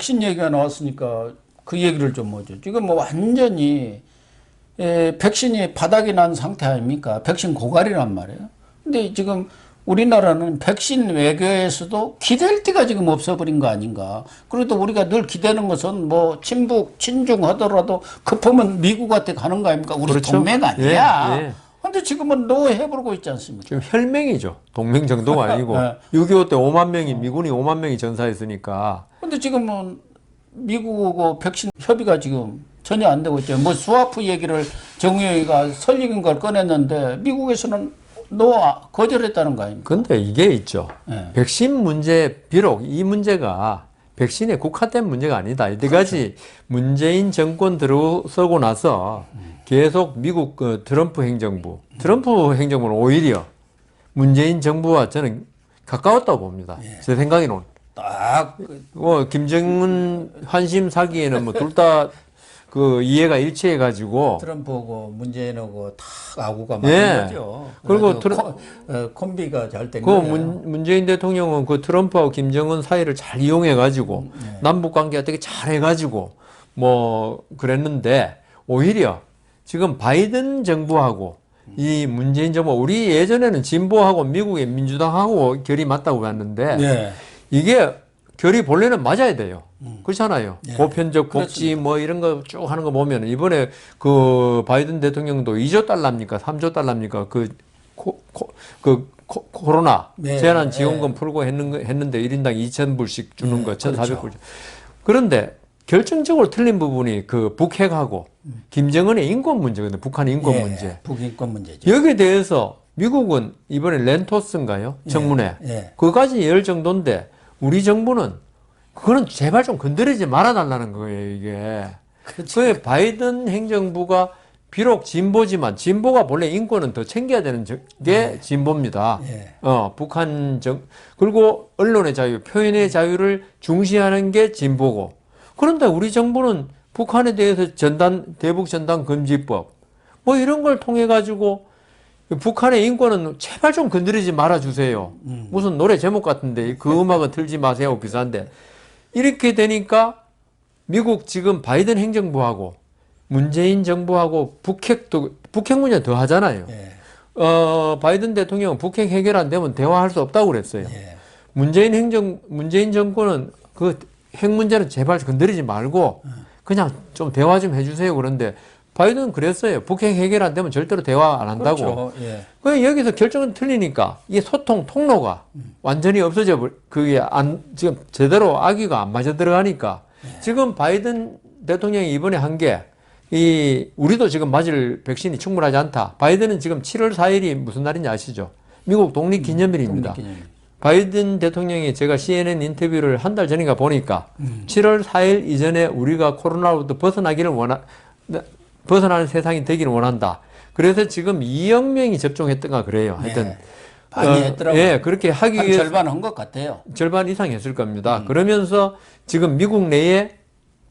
백신 얘기가 나왔으니까 그 얘기를 좀 뭐죠. 지금 뭐 완전히 백신이 바닥이 난 상태 아닙니까? 백신 고갈이란 말이에요. 근데 지금 우리나라는 백신 외교에서도 기댈 데가 지금 없어버린 거 아닌가. 그래도 우리가 늘 기대는 것은 뭐 친북, 친중 하더라도 급하면 미국한테 가는 거 아닙니까? 우리 그렇죠. 동맹 아니야. 예, 예. 근데 지금은 노해버리고 있지 않습니까? 지금 혈맹이죠. 동맹 정도가 아니고. 6.25 때 5만 명이, 미군이 5만 명이 전사했으니까. 근데 지금은 미국하고 백신 협의가 지금 전혀 안 되고 있죠. 뭐 스와프 얘기를 정의가 설익은 걸 꺼냈는데 미국에서는 거절했다는 거 아닙니까? 근데 이게 있죠. 네. 백신 문제, 비록 이 문제가 백신에 국한된 문제가 아니다. 이때까지 문재인 정권 들어서고 나서 계속 미국 트럼프 행정부는 오히려 문재인 정부와 저는 가까웠다고 봅니다. 제 생각에는. 딱 김정은 환심 사기에는 뭐 둘 다 그 이해가 일치해가지고 트럼프하고 문재인하고 다 아구가 예. 맞은 거죠. 그리고 콤비가 잘 된 그 거예요. 문재인 대통령은 그 트럼프하고 김정은 사이를 잘 이용해가지고 남북 관계가 되게 잘해가지고 뭐 그랬는데 오히려 지금 바이든 정부하고 이 문재인 정부 우리 예전에는 진보하고 미국의 민주당하고 결이 맞다고 봤는데 예. 이게 결이 본래는 맞아야 돼요. 그렇잖아요. 예. 보편적 복지 뭐 이런 거 쭉 하는 거 보면 이번에 그 바이든 대통령도 2조 달러입니까? 3조 달러입니까? 코로나 네. 재난 지원금 풀고 했는데 1인당 2,000불씩 주는 거 1,400불. 그렇죠. 그런데 결정적으로 틀린 부분이 그 북핵하고 김정은의 인권 문제거든요. 북한의 인권 문제. 북인권 문제죠. 여기에 대해서 미국은 이번에 렌토스인가요? 청문회. 그거까지 열 정도인데 우리 정부는 그거는 제발 좀 건드리지 말아달라는 거예요, 이게. 그게 바이든 행정부가 비록 진보지만 진보가 본래 인권은 더 챙겨야 되는 게 진보입니다. 그리고 언론의 자유, 표현의 자유를 중시하는 게 진보고. 그런데 우리 정부는 북한에 대해서 대북 전단 금지법 뭐 이런 걸 통해 가지고 북한의 인권은 제발 좀 건드리지 말아 주세요. 무슨 노래 제목 같은데 그 음악은 틀지 마세요. 비싼데. 이렇게 되니까 미국 지금 바이든 행정부하고 문재인 정부하고 북핵 문제 더 하잖아요. 바이든 대통령은 북핵 해결 안 되면 대화할 수 없다고 그랬어요. 문재인 정권은 그 핵 문제는 제발 건드리지 말고 그냥 좀 대화 좀 해주세요. 그런데 바이든은 그랬어요. 북핵 해결 안 되면 절대로 대화 안 한다고. 그렇죠. 여기서 결정은 틀리니까 이 소통 통로가 완전히 없어져 그게 지금 제대로 아기가 안 맞아 들어가니까 지금 바이든 대통령이 이번에 한 게 우리도 지금 맞을 백신이 충분하지 않다. 바이든은 지금 7월 4일이 무슨 날인지 아시죠? 미국 독립기념일입니다. 바이든 대통령이 제가 CNN 인터뷰를 한 달 전인가 보니까 7월 4일 이전에 우리가 코로나로부터 벗어나는 세상이 되기를 원한다. 그래서 지금 2억 명이 접종했던가 그래요. 하여튼 많이 했더라고요. 그렇게 하기 위해서 절반 한 것 같아요. 절반 이상 했을 겁니다. 그러면서 지금 미국 내에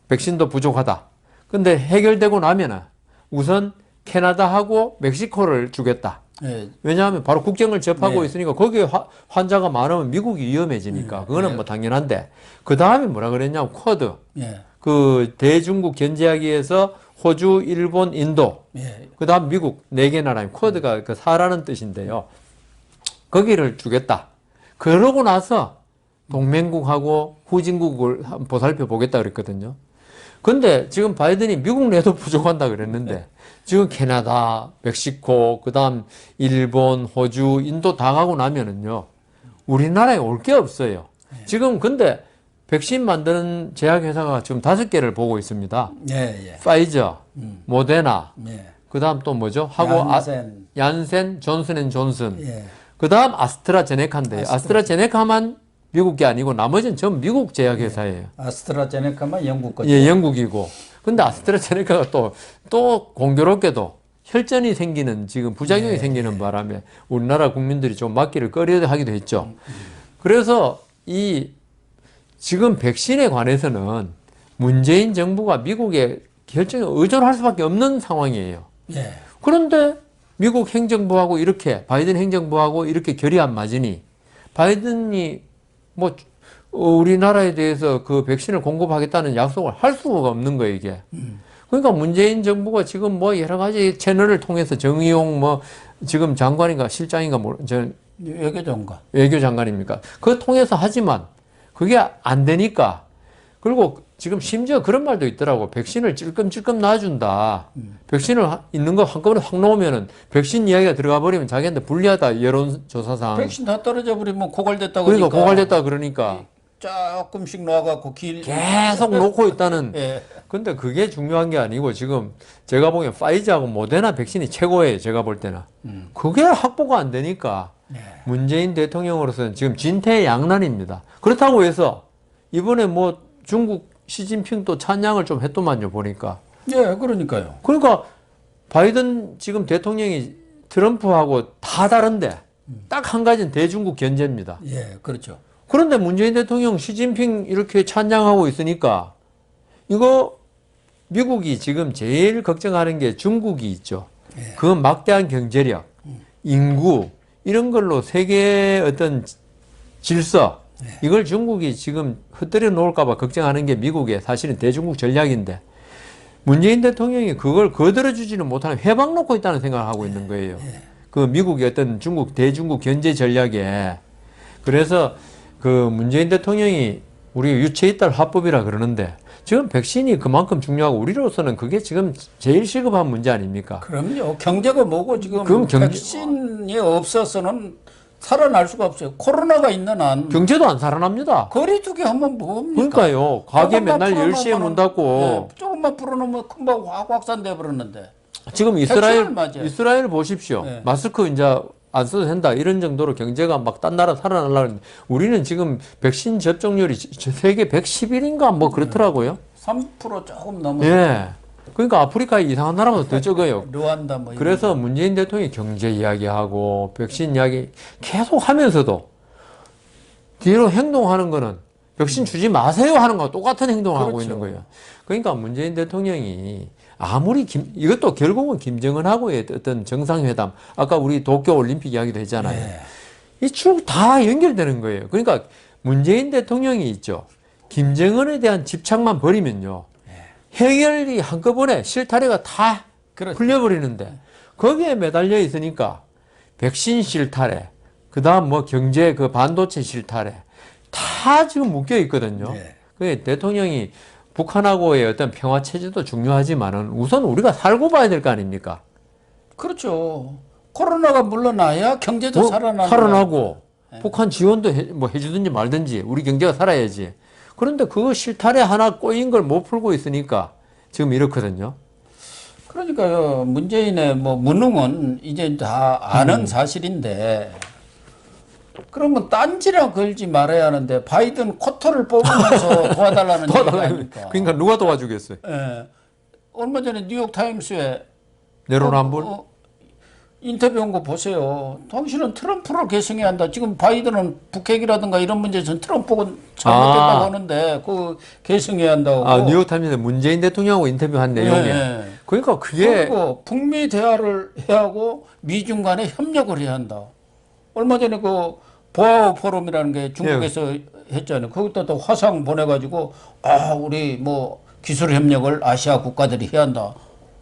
백신도 부족하다. 근데 해결되고 나면은 우선 캐나다하고 멕시코를 주겠다. 왜냐하면 바로 국경을 접하고 있으니까 거기에 환자가 많으면 미국이 위험해지니까 그거는 뭐 당연한데 그 다음에 뭐라 그랬냐면 쿼드 그 대중국 견제하기 위해서 호주, 일본, 인도 그 다음 미국 4개 나라 쿼드가 그 4라는 뜻인데요. 거기를 주겠다. 그러고 나서 동맹국하고 후진국을 보살펴 보겠다 그랬거든요. 근데 지금 바이든이 미국 내도 부족한다 그랬는데 지금 캐나다, 멕시코, 그 다음 일본, 호주, 인도 다 가고 나면은요, 우리나라에 올 게 없어요. 지금 근데 백신 만드는 제약회사가 지금 5개를 보고 있습니다. 파이저, 모데나, 그 다음 또 뭐죠? 하고 얀센, 존슨앤존슨, 그 다음 아스트라제네카인데요. 아스트라제네카만 미국 게 아니고 나머지는 전 미국 제약회사예요. 아스트라제네카만 영국 거죠. 영국이고. 근데 아스트라제네카가 또 공교롭게도 혈전이 생기는 지금 부작용이 생기는 바람에 우리나라 국민들이 좀 맞기를 꺼려 하기도 했죠. 그래서 지금 백신에 관해서는 문재인 정부가 미국의 결정에 의존할 수밖에 없는 상황이에요. 그런데 미국 행정부하고 바이든 행정부하고 이렇게 결이 안 맞으니 바이든이 우리나라에 대해서 그 백신을 공급하겠다는 약속을 할 수가 없는 거예요, 이게. 그러니까 문재인 정부가 지금 뭐 여러 가지 채널을 통해서 정의용 뭐 지금 장관인가 실장인가 외교장관. 외교장관입니까? 그거 통해서 하지만 그게 안 되니까. 그리고 지금 심지어 그런 말도 있더라고. 백신을 찔끔찔끔 놔준다. 백신을 있는 거 한꺼번에 확 놓으면은 백신 이야기가 들어가 버리면 자기한테 불리하다. 여론조사상. 백신 다 떨어져 버리면 고갈됐다고 그러니까 하니까 고갈됐다 그러니까. 조금씩 놔갖고 계속 놓고 있다는. 예. 근데 그게 중요한 게 아니고 지금 제가 보기엔 파이자하고 모데나 백신이 최고예요. 제가 볼 때는. 그게 확보가 안 되니까 문재인 대통령으로서는 지금 진퇴양난입니다. 그렇다고 해서 이번에 뭐 중국 시진핑도 찬양을 좀 했더만요. 보니까. 예, 그러니까요. 그러니까 바이든 지금 대통령이 트럼프하고 다 다른데 딱 한 가지는 대중국 견제입니다. 예, 그렇죠. 그런데 문재인 대통령 시진핑 이렇게 찬양하고 있으니까 이거 미국이 지금 제일 걱정하는 게 중국이 있죠. 그 막대한 경제력, 인구 이런 걸로 세계의 어떤 질서 이걸 중국이 지금 흩뜨려 놓을까 봐 걱정하는 게 미국의 사실은 대중국 전략인데 문재인 대통령이 그걸 거들어주지는 못하는 회방 놓고 있다는 생각을 하고 있는 거예요. 그 미국의 어떤 대중국 견제 전략에. 그래서 그 문재인 대통령이 우리 유체이탈 화법이라 그러는데 지금 백신이 그만큼 중요하고 우리로서는 그게 지금 제일 시급한 문제 아닙니까? 그럼요. 경제가 뭐고 지금 그럼 백신이 없어서는 살아날 수가 없어요. 코로나가 있는 한 경제도 안 살아납니다. 거리두기 하면 뭡니까? 그러니까요. 가게 조금만 맨날 10시에 문 닫고 예, 조금만 풀어놓으면 금방 확산돼 버렸는데 지금 백신을 맞아요. 이스라엘 보십시오. 네. 마스크 이제 안 써도 된다. 이런 정도로 경제가 막 딴 나라 살아나려고 우리는 지금 백신 접종률이 세계 111인가 뭐 그렇더라고요. 3% 조금 넘었어요. 예. 그러니까 아프리카에 이상한 나라보다 더 적어요. 르완다 뭐 그래서 문재인 대통령이 경제 이야기하고 백신 이야기 계속 하면서도 뒤로 행동하는 거는 백신 주지 마세요 하는 거와 똑같은 행동을 하고 그렇죠. 있는 거예요. 그러니까 문재인 대통령이 아무리 이것도 결국은 김정은하고의 어떤 정상회담, 아까 우리 도쿄 올림픽 이야기도 했잖아요. 네. 이 쭉 다 연결되는 거예요. 그러니까 문재인 대통령이 있죠. 김정은에 대한 집착만 버리면요. 해결이 한꺼번에 실타래가 다 그렇죠. 풀려버리는데 거기에 매달려 있으니까 백신 실타래, 그 다음 뭐 경제 그 반도체 실타래 다 지금 묶여 있거든요. 네. 그 대통령이 북한하고의 어떤 평화 체제도 중요하지만은 우선 우리가 살고 봐야 될 거 아닙니까? 그렇죠. 코로나가 물러나야 경제도 뭐 살아나고 네. 북한 지원도 뭐 해주든지 말든지 우리 경제가 살아야지. 그런데 그 실타래 하나 꼬인 걸 못 풀고 있으니까 지금 이렇거든요. 그러니까요. 문재인의 뭐 무능은 이제 다 아는 사실인데 그러면 딴지라 걸지 말아야 하는데 바이든 쿼터를 뽑으면서 도와달라는 얘기 아닙니까? 그러니까 누가 도와주겠어요? 예. 얼마 전에 뉴욕 타임스에 내로남불? 인터뷰한 거 보세요. 당신은 트럼프를 계승해야 한다. 지금 바이든은 북핵이라든가 이런 문제에서는 트럼프가 잘못됐다고 하는데 그 계승해야 한다고. 아, 뉴욕타임즈에 문재인 대통령하고 인터뷰한 내용에. 예. 그러니까 그게 그리고 북미 대화를 해야 하고 미중 간에 협력을 해야 한다. 얼마 전에 그 보아오 포럼이라는 게 중국에서 했잖아요. 거기다 또 화상 보내가지고 우리 뭐 기술 협력을 아시아 국가들이 해야 한다.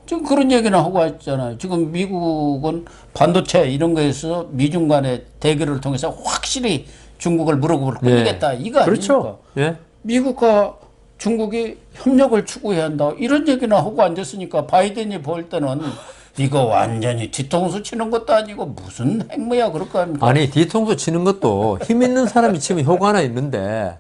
지금 그런 얘기는 하고 있잖아요. 지금 미국은 반도체 이런 거에서 미중 간의 대결을 통해서 확실히 중국을 무릎을 꿇겠다. 이거 아닙니까? 그렇죠. 예. 미국과 중국이 협력을 추구해야 한다. 이런 얘기나 하고 앉았으니까 바이든이 볼 때는 이거 완전히 뒤통수 치는 것도 아니고 무슨 행무야 그럴 거 아닙니까? 아니, 뒤통수 치는 것도 힘 있는 사람이 치면 효과나 있는데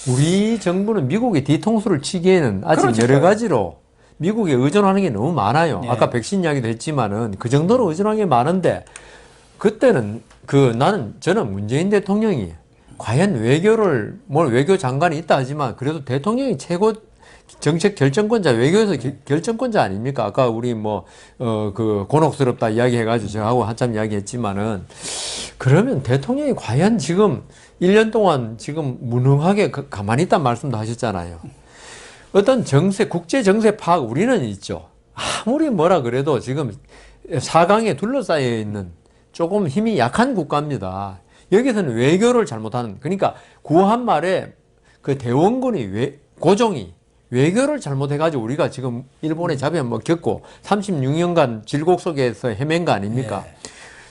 우리 정부는 미국의 뒤통수를 치기에는 아직 그렇죠. 여러 가지로 미국에 의존하는 게 너무 많아요. 네. 아까 백신 이야기도 했지만은 그 정도로 의존하는 게 많은데 그때는 저는 문재인 대통령이 과연 외교 장관이 있다 하지만 그래도 대통령이 최고 정책 결정권자, 외교에서 결정권자 아닙니까? 아까 우리 그 곤혹스럽다 이야기 해가지고 저하고 한참 이야기 했지만은 그러면 대통령이 과연 지금 1년 동안 지금 무능하게 가만히 있단 말씀도 하셨잖아요. 어떤 국제 정세 파악 우리는 있죠. 아무리 뭐라 그래도 지금 4강에 둘러싸여 있는 조금 힘이 약한 국가입니다. 여기서는 외교를 잘못하는, 그러니까 구한 말에 그 대원군이 고종이 외교를 잘못해가지고 우리가 지금 일본의 자비에 먹혔고 36년간 질곡 속에서 헤맨 거 아닙니까? 예.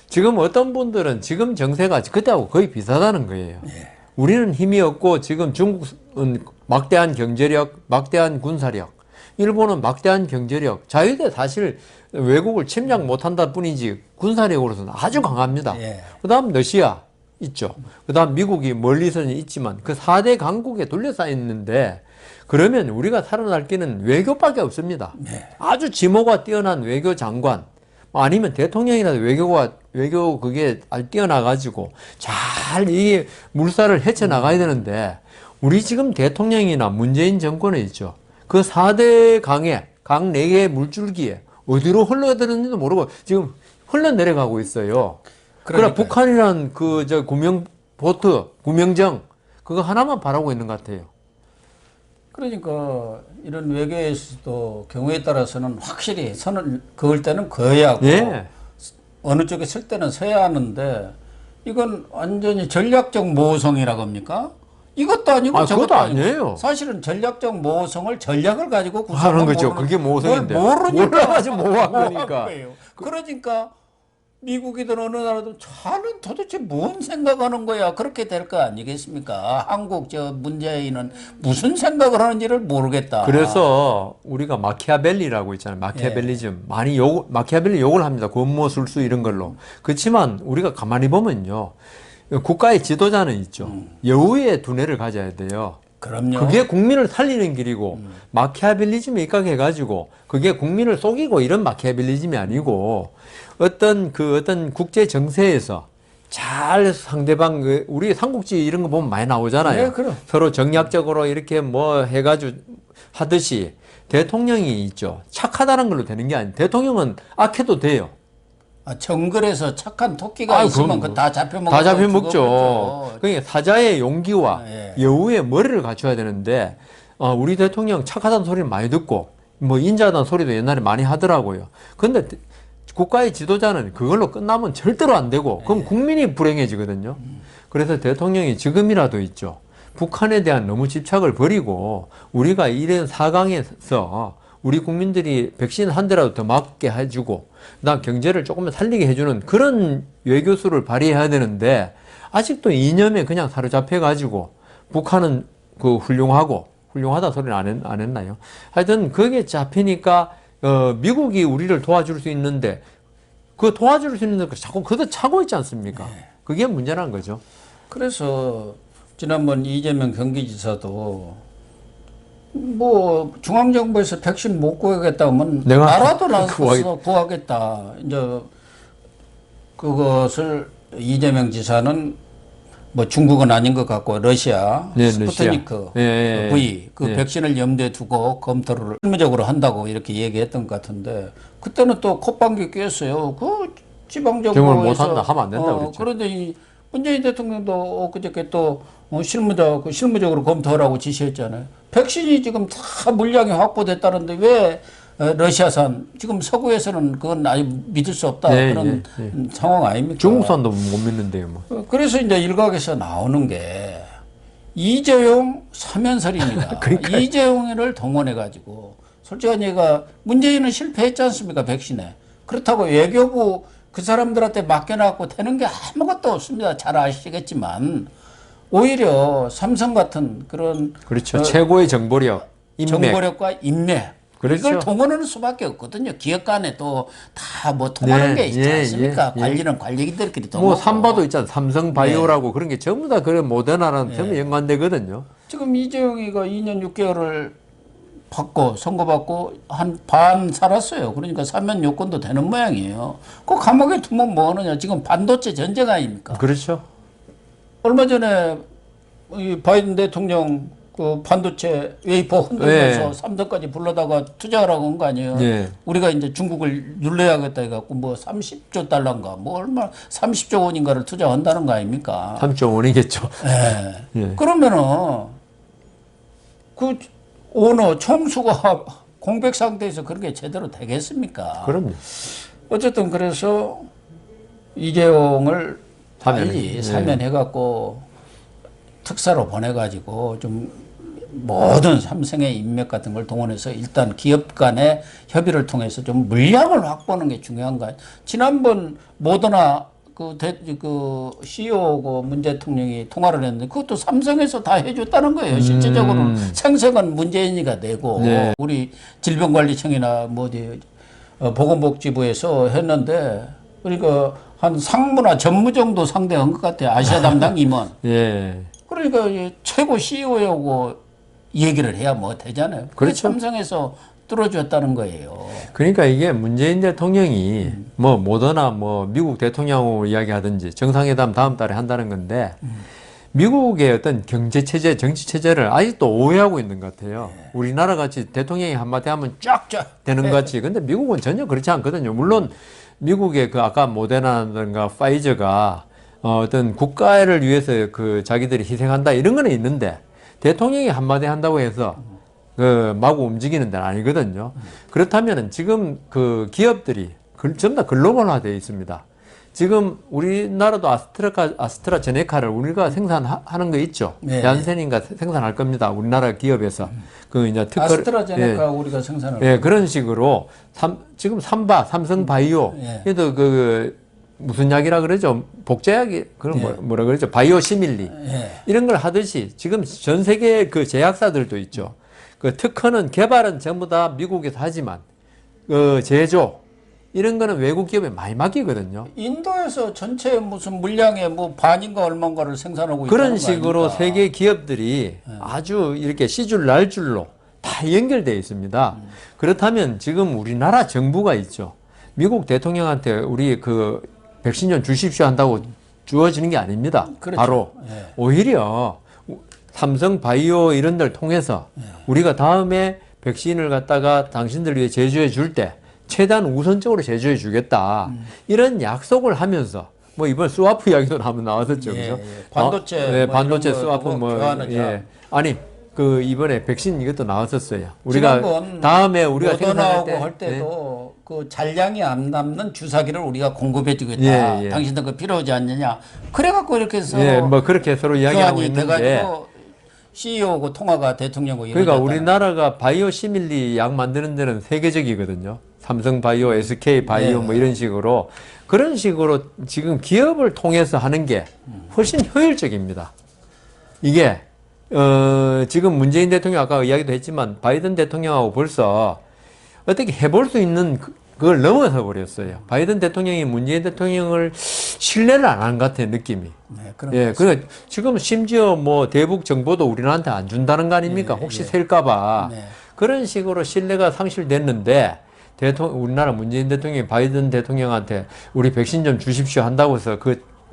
지금 어떤 분들은 지금 정세가 그때하고 거의 비슷하다는 거예요. 예. 우리는 힘이 없고 지금 중국은 막대한 경제력, 막대한 군사력, 일본은 막대한 경제력, 자유대 사실 외국을 침략 못한다 뿐이지 군사력으로서는 아주 강합니다. 예. 그 다음 러시아 있죠. 그 다음 미국이 멀리서는 있지만 그 4대 강국에 둘러싸여 있는데 그러면 우리가 살아날 길은 외교밖에 없습니다. 네. 아주 지모가 뛰어난 외교 장관 아니면 대통령이라도 외교 그게 뛰어나가지고 잘 이 물살을 헤쳐나가야 되는데 우리 지금 대통령이나 문재인 정권에 있죠. 그 4대 강에 강 4개의 물줄기에 어디로 흘러들었는지도 모르고 지금 흘러내려가고 있어요. 그러나 북한이란 구명정 그거 하나만 바라고 있는 것 같아요. 그러니까 이런 외교에서도 경우에 따라서는 확실히 선을 그을 때는 그어야 하고 예. 어느 쪽에 쓸 때는 서야 하는데 이건 완전히 전략적 모호성이라고 합니까? 이것도 아니고 그것도 저것도 아니고. 아니에요. 사실은 전략적 모호성을 전략을 가지고 하는 구성하는 거죠. 그게 모호성인데. 몰라가지고 모호한 거니까. 거예요. 그러니까 미국이든 어느 나라든 저는 도대체 뭔 생각하는 거야 그렇게 될 거 아니겠습니까? 한국 저 문재인은 무슨 생각을 하는지를 모르겠다. 그래서 우리가 마키아벨리라고 있잖아요. 마키아벨리즘. 많이 마키아벨리 욕을 합니다. 권모술수 이런 걸로. 그렇지만 우리가 가만히 보면요. 국가의 지도자는 있죠. 여우의 두뇌를 가져야 돼요. 그럼요. 그게 국민을 살리는 길이고 마키아벨리즘에 입각해가지고 그게 국민을 속이고 이런 마키아벨리즘이 아니고 어떤 국제 정세에서 잘 상대방 우리 삼국지 이런 거 보면 많이 나오잖아요. 네, 그럼. 서로 정략적으로 이렇게 뭐 해가지고 하듯이 대통령이 있죠. 착하다는 걸로 되는 게 아니에요. 대통령은 악해도 돼요. 정글에서 착한 토끼가 있으면 그 다 잡혀먹고 다 잡혀먹죠. 그러니까 사자의 용기와 예. 여우의 머리를 갖춰야 되는데 우리 대통령 착하다는 소리를 많이 듣고 뭐 인자하다는 소리도 옛날에 많이 하더라고요. 근데 국가의 지도자는 그걸로 끝나면 절대로 안 되고 그럼 국민이 불행해지거든요. 그래서 대통령이 지금이라도 있죠. 북한에 대한 너무 집착을 버리고 우리가 이런 4강에서 우리 국민들이 백신 한 대라도 더 맞게 해주고 그다음 경제를 조금만 살리게 해주는 그런 외교수를 발휘해야 되는데 아직도 이념에 그냥 사로잡혀가지고 북한은 그 훌륭하다 소리는 안 했나요? 하여튼 그게 잡히니까 미국이 우리를 도와줄 수 있는데 그 도와줄 수 있는 거 자꾸 그거 차고 있지 않습니까? 그게 문제란 거죠. 그래서 지난번 이재명 경기지사도 뭐 중앙정부에서 백신 못 구하겠다 하면 내가 나라도 나서서 구하겠다. 이제 그것을 이재명 지사는 뭐 중국은 아닌 것 같고 러시아 네, 스푸트니크 러시아. V 그 백신을 염두에 두고 검토를 실무적으로 한다고 이렇게 얘기했던 것 같은데 그때는 또 콧방귀 뀌었어요. 그 지방정부에서 정말 못한다 하면 안 된다 그랬죠. 그런데 이 문재인 대통령도 엊그저께 또 실무적으로 검토하라고 지시했잖아요. 백신이 지금 다 물량이 확보됐다는데 왜 러시아산 지금 서구에서는 그건 아예 믿을 수 없다 그런 상황 아닙니까? 중국산도 못 믿는데요. 뭐. 그래서 이제 일각에서 나오는 게 이재용 사면설입니다. 이재용을 동원해 가지고 솔직한 얘기가 문재인은 실패했지 않습니까? 백신에. 그렇다고 외교부 그 사람들한테 맡겨놨고 되는 게 아무것도 없습니다. 잘 아시겠지만 오히려 삼성 같은 그런 그렇죠. 최고의 정보력, 인맥. 정보력과 인맥 그렇죠. 이걸 동원하는 수밖에 없거든요. 기업 간에 또 다 뭐 통하는 게 있지 않습니까? 관리는 관리들끼리 뭐 통하고. 삼바도 있잖아요. 삼성바이오라고 그런 게 전부 다 그런 모더나랑 전부 연관되거든요. 지금 이재용이가 2년 6개월을 받고 선고받고 한 반 살았어요. 그러니까 사면 요건도 되는 모양이에요. 그 감옥에 두면 뭐 하느냐. 지금 반도체 전쟁 아닙니까? 그렇죠. 얼마 전에 이 바이든 대통령 그 반도체 웨이퍼 흔들면서 삼성까지 불러다가 투자하라고 한 거 아니에요. 우리가 이제 중국을 눌러야겠다 해갖고 뭐 30조 달러인가 뭐 얼마 30조 원인가를 투자한다는 거 아닙니까? 3조 원이겠죠. 그러면은 그 오너 총수가 공백 상태에서 그런 게 제대로 되겠습니까? 그럼요. 어쨌든 그래서 이재용을 빨리 사면해갖고 특사로 보내가지고 좀 모든 삼성의 인맥 같은 걸 동원해서 일단 기업 간의 협의를 통해서 좀 물량을 확보하는 게 중요한 거야. 지난번 모더나 그 CEO하고 문 대통령이 통화를 했는데 그것도 삼성에서 다 해줬다는 거예요. 실질적으로는 생색은 문재인이가 내고 네. 우리 질병관리청이나 뭐 어디 보건복지부에서 했는데 그러니까 한 상무나 전무 정도 상대한 것 같아요. 아시아 담당 임원. 예. 그러니까 이 최고 CEO하고 얘기를 해야 뭐 되잖아요. 그렇죠. 삼성에서 뚫어줬다는 거예요. 그러니까 이게 문재인 대통령이 뭐 모더나 뭐 미국 대통령하고 이야기하든지 정상회담 다음 달에 한다는 건데 미국의 어떤 경제 체제, 정치 체제를 아직도 오해하고 있는 것 같아요. 우리나라 같이 대통령이 한마디 하면 쫙쫙 되는 것 같이. 근데 미국은 전혀 그렇지 않거든요. 물론 미국의 그 아까 모데나라든가 파이저가 어떤 국가를 위해서 그 자기들이 희생한다 이런 거는 있는데 대통령이 한마디 한다고 해서 그 마구 움직이는 데는 아니거든요. 그렇다면은 지금 그 기업들이 전부 다 글로벌화되어 있습니다. 지금 우리나라도 아스트라제네카를 우리가 생산하는 거 있죠. 네. 얀센인가 생산할 겁니다. 우리나라 기업에서 그 이제 특허를 아스트라제네카 우리가 생산을 예, 그런 식으로 지금 삼성바이오 예. 얘도 그 무슨 약이라 그러죠? 복제약이 그런 뭐라 그러죠? 바이오시밀리 예. 이런 걸 하듯이 지금 전 세계 그 제약사들도 있죠. 그 특허는 개발은 전부 다 미국에서 하지만 그 제조 이런 거는 외국 기업에 많이 맡기거든요. 인도에서 전체 무슨 물량의 뭐 반인가 얼마인가를 생산하고 그런 있다는 식으로 거 아닙니까? 세계 기업들이 아주 이렇게 시줄 날줄로 다 연결되어 있습니다. 그렇다면 지금 우리나라 정부가 있죠. 미국 대통령한테 우리 그 백신전 주십시오 한다고 주어지는 게 아닙니다. 그렇죠. 바로 예. 오히려 삼성 바이오 이런 데를 통해서 우리가 다음에 백신을 갖다가 당신들 위해 제조해 줄 때 최대한 우선적으로 제조해 주겠다. 이런 약속을 하면서 뭐 이번 스와프 이야기도 한번 나왔었죠. 예, 그죠? 예. 반도체 네, 뭐 반도체 이런 거 스와프 뭐 교환하자. 예. 아니 그 이번에 백신 이것도 나왔었어요. 우리가 지난번 다음에 우리가 생산할 모더나하고 때 할 때도 그 잔량이 안 남는 주사기를 우리가 공급해 주겠다. 예, 예. 당신들 그 필요하지 않느냐. 그래갖고 이렇게 해서 예, 뭐 그렇게 서로 이야기하고 교환이 있는데 돼가지고 CEO하고 통화가 대통령하고 그러니까 이루어졌다. 우리나라가 바이오시밀리 약 만드는 데는 세계적이거든요. 삼성 바이오, SK 바이오 네. 뭐 이런 식으로 그런 식으로 지금 기업을 통해서 하는 게 훨씬 효율적입니다. 이게 지금 문재인 대통령 아까 이야기도 했지만 바이든 대통령하고 벌써 어떻게 해볼 수 있는 그걸 넘어서 버렸어요. 바이든 대통령이 문재인 대통령을 신뢰를 안 한 것 같아요, 느낌이. 네, 그런 예, 그래 지금 심지어 뭐 대북 정보도 우리나라한테 안 준다는 거 아닙니까? 혹시 셀까봐 네. 그런 식으로 신뢰가 상실됐는데 우리나라 문재인 대통령이 바이든 대통령한테 우리 백신 좀 주십시오 한다고 해서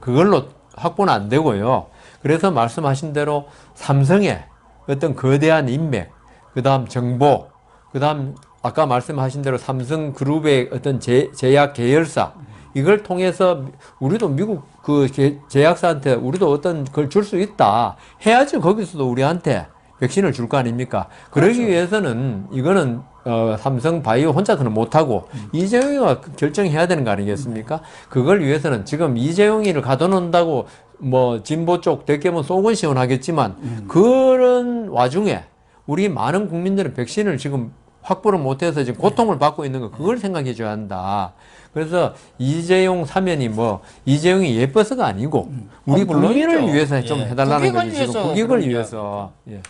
그걸로 확보는 안 되고요. 그래서 말씀하신 대로 삼성의 어떤 거대한 인맥, 그다음 정보, 그다음 아까 말씀하신 대로 삼성그룹의 어떤 제약 계열사 이걸 통해서 우리도 미국 그 제약사한테 우리도 어떤 걸 줄 수 있다 해야지 거기서도 우리한테 백신을 줄 거 아닙니까? 그러기 위해서는 이거는 삼성 바이오 혼자서는 못하고 이재용이가 결정해야 되는 거 아니겠습니까? 그걸 위해서는 지금 이재용이를 가둬놓는다고 뭐 진보 쪽 대깨면 속은 시원하겠지만 그런 와중에 우리 많은 국민들은 백신을 지금 확보를 못해서 지금 고통을 받고 있는 거 그걸 생각해 줘야 한다. 그래서 이재용 사면이 뭐 이재용이 예뻐서가 아니고 우리 국민을 위해서 좀 해달라는 거지. 지금 국익을 위해서. 예.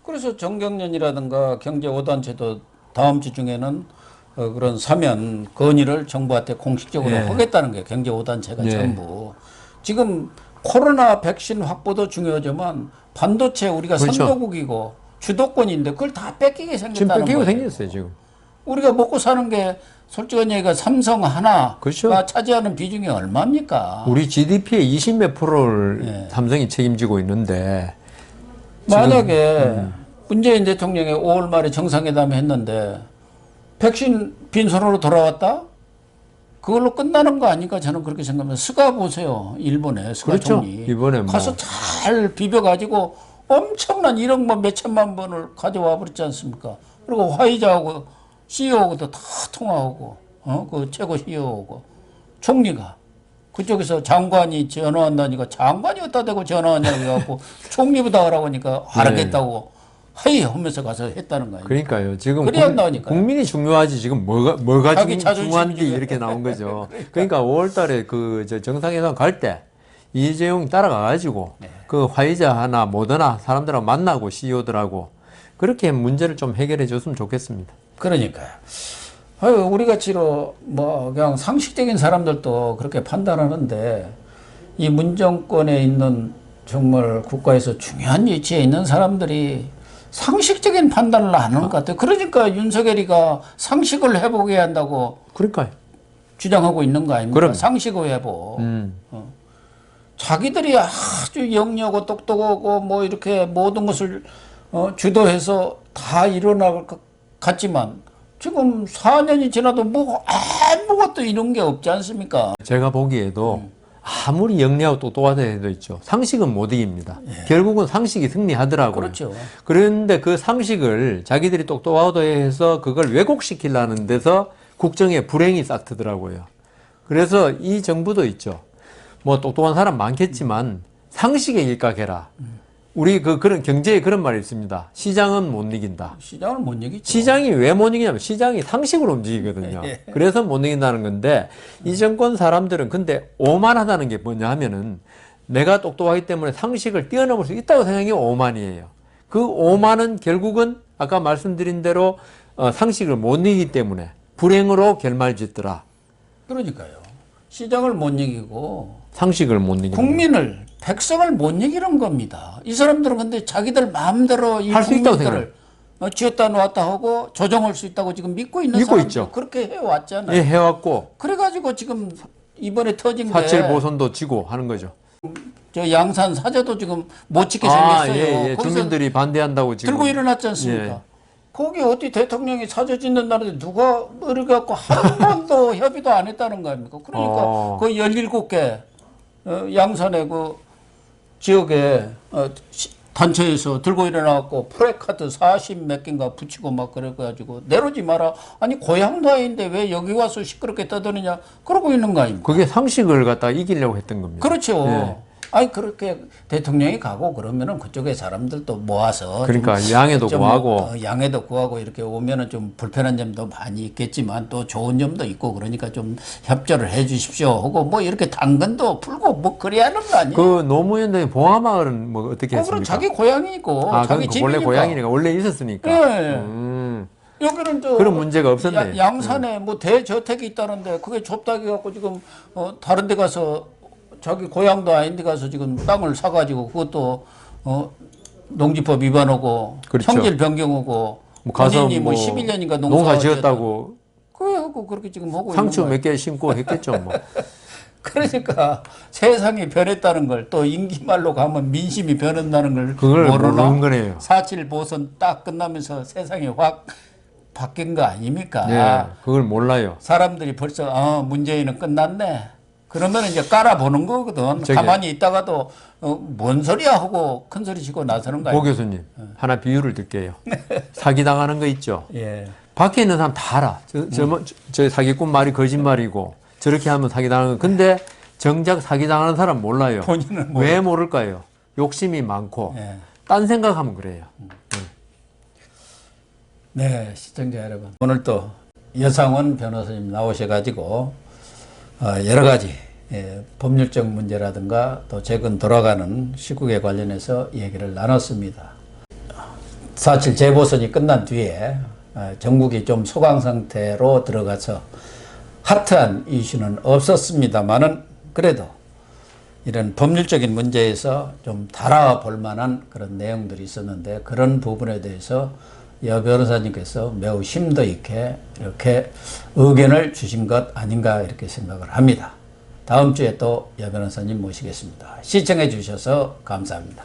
그래서 정경련이라든가 경제 5단체도 다음 주 중에는 그런 사면 건의를 정부한테 공식적으로 하겠다는 게 경제 5단체가 전부. 지금 코로나 백신 확보도 중요하지만 반도체 우리가 그렇죠. 선도국이고 주도권인데 그걸 다 뺏기게 지금 생겼다는 뺏기고 거예요. 생겼어요, 지금. 우리가 먹고 사는 게 솔직한 얘기가 삼성 하나가 그렇죠. 차지하는 비중이 얼마입니까? 우리 GDP의 20몇 프로를 삼성이 책임지고 있는데 만약에 문재인 대통령이 5월 말에 정상회담 했는데 백신 빈손으로 돌아왔다? 그걸로 끝나는 거 아닌가 저는 그렇게 생각합니다. 스가 보세요. 일본에 스가 그렇죠. 총리. 이번에 뭐. 가서 잘 비벼가지고 엄청난 1억 뭐 몇천만 번을 가져와 버렸지 않습니까? 그리고 화이자하고 CEO하고도 다 통화하고 그 최고 CEO하고 총리가 그쪽에서 장관이 전화 온다니까 장관이 어디다 대고 전화 왔냐고 해갖고 총리부터 하라고 하니까 알겠다고 하이 하면서 가서 했다는 거예요. 그러니까요. 지금 그래야 나오니까요. 국민이 중요하지 지금 뭐가 자기 자존심이 중요한지 중요해. 이렇게 나온 거죠. 그러니까 5월달에 그 정상회담 갈 때 이재용 따라가가지고 그 화이자 하나 모더나 사람들하고 만나고 CEO들하고 그렇게 문제를 좀 해결해 줬으면 좋겠습니다. 그러니까요. 아유, 우리 같이로 뭐 그냥 상식적인 사람들도 그렇게 판단하는데 이 문정권에 있는 정말 국가에서 중요한 위치에 있는 사람들이 상식적인 판단을 안 하는 것 같아요. 그러니까 윤석열이가 상식을 회복해야 한다고 그러니까요. 주장하고 있는 거 아닙니까? 그럼요. 상식의 회복. 자기들이 아주 영리하고 똑똑하고 뭐 이렇게 모든 것을 주도해서 다 일어날 것 같지만 지금 4년이 지나도 뭐 아무것도 이런 게 없지 않습니까? 제가 보기에도 아무리 영리하고 똑똑하다 해도 있죠. 상식은 못 이깁니다. 결국은 상식이 승리하더라고요. 그렇죠. 그런데 그 상식을 자기들이 똑똑하다 해서 그걸 왜곡시키려는 데서 국정에 불행이 싹트더라고요. 그래서 이 정부도 있죠. 뭐 똑똑한 사람 많겠지만 상식에 일각해라. 우리 그런 경제에 그런 말이 있습니다. 시장은 못 이긴다. 시장을 못 이기죠. 시장이 왜 못 이기냐면 시장이 상식으로 움직이거든요. 그래서 못 이긴다는 건데 이 정권 사람들은 근데 오만하다는 게 뭐냐 하면은 내가 똑똑하기 때문에 상식을 뛰어넘을 수 있다고 생각하는 게 오만이에요. 그 오만은 결국은 아까 말씀드린 대로 상식을 못 이기기 때문에 불행으로 결말짓더라. 그러니까요. 시장을 못 이기고 상식을 못 이기는 국민을 백성을 못 이기는 겁니다. 이 사람들은 근데 자기들 마음대로 이 할수 있다고 국민들을 쥐었다 놓았다 하고 조정할 수 있다고 지금 믿고 있는 믿고 사람들 있죠. 그렇게 해왔잖아요. 예, 해왔고 그래가지고 지금 이번에 터진 게 사칠 보선도 지고 하는 거죠. 저 양산 사저도 지금 못 지게 아, 생겼어요. 예, 예. 거기서 주민들이 반대한다고 지금 들고 일어났지 않습니까? 예. 거기 어디 대통령이 사저 짓는다는데 누가 머리 갖고 한 번도 협의도 안 했다는 거 아닙니까? 그러니까 그 17개 양산의 그 지역에 단체에서 들고 일어나갖고 프레카드 40 몇 개인가 붙이고 막 그래가지고 내려오지 마라. 아니 고향도 아닌데 왜 여기 와서 시끄럽게 떠드느냐 그러고 있는 거 아닙니까? 그게 상식을 갖다 이기려고 했던 겁니다. 그렇죠. 예. 아니 그렇게 대통령이 가고 그러면은 그쪽에 사람들도 모아서 그러니까 좀 양해도 좀 구하고. 양해도 구하고 이렇게 오면은 좀 불편한 점도 많이 있겠지만 또 좋은 점도 있고 그러니까 좀 협조를 해 주십시오 하고 뭐 이렇게 당근도 풀고 뭐 그래야 하는 거 아니에요? 그 노무현 봉화마을은 뭐 어떻게 그럼 했습니까? 자기 고향이고 아, 자기 그건 원래 집이니까. 고향이니까 원래 있었으니까. 예. 여기는 저 그런 문제가 없었네요. 양산에 뭐 대저택이 있다는데 그게 좁다고 갖고 지금 다른 데 가서 자기 고향도 아닌데 가서 지금 땅을 사가지고 그것도 농지법 위반하고 그렇죠. 성질 변경하고 뭐 가서 본인이 뭐 뭐 11년인가 농사 지었다고 그래 하고 그렇게 지금 하고 상추 있는 거예요. 몇 개 심고 했겠죠 뭐. 그러니까 세상이 변했다는 걸 또 임기말로 가면 민심이 변한다는 걸 그걸 모르나? 모르는 거네요. 4.7 보선 딱 끝나면서 세상이 확 바뀐 거 아닙니까? 예, 그걸 몰라요. 사람들이 벌써 문재인은 끝났네. 그러면 이제 깔아보는 거거든. 저기- 가만히 있다가도 뭔 소리야 하고 큰 소리 치고 나서는 거 고 아니에요? 교수님 하나 비유를 드릴게요. 사기 당하는 거 있죠. 예. 밖에 있는 사람 다 알아. 저 사기꾼 말이 거짓말이고 저렇게 하면 사기 당하는 거. 근데 정작 사기 당하는 사람 몰라요. 본인은 왜 모를까요? 욕심이 많고 예. 딴 생각하면 그래요. 네, 시청자 여러분. 오늘 또 여상원 변호사님 나오셔가지고 여러 가지 법률적 문제라든가 또 최근 돌아가는 시국에 관련해서 얘기를 나눴습니다. 4.7 재보선이 끝난 뒤에 전국이 좀 소강 상태로 들어가서 핫한 이슈는 없었습니다만은 그래도 이런 법률적인 문제에서 좀 달아볼 만한 그런 내용들이 있었는데 그런 부분에 대해서 여 변호사님께서 매우 심도 있게 이렇게 의견을 주신 것 아닌가 이렇게 생각을 합니다. 다음 주에 또 여 변호사님 모시겠습니다. 시청해 주셔서 감사합니다.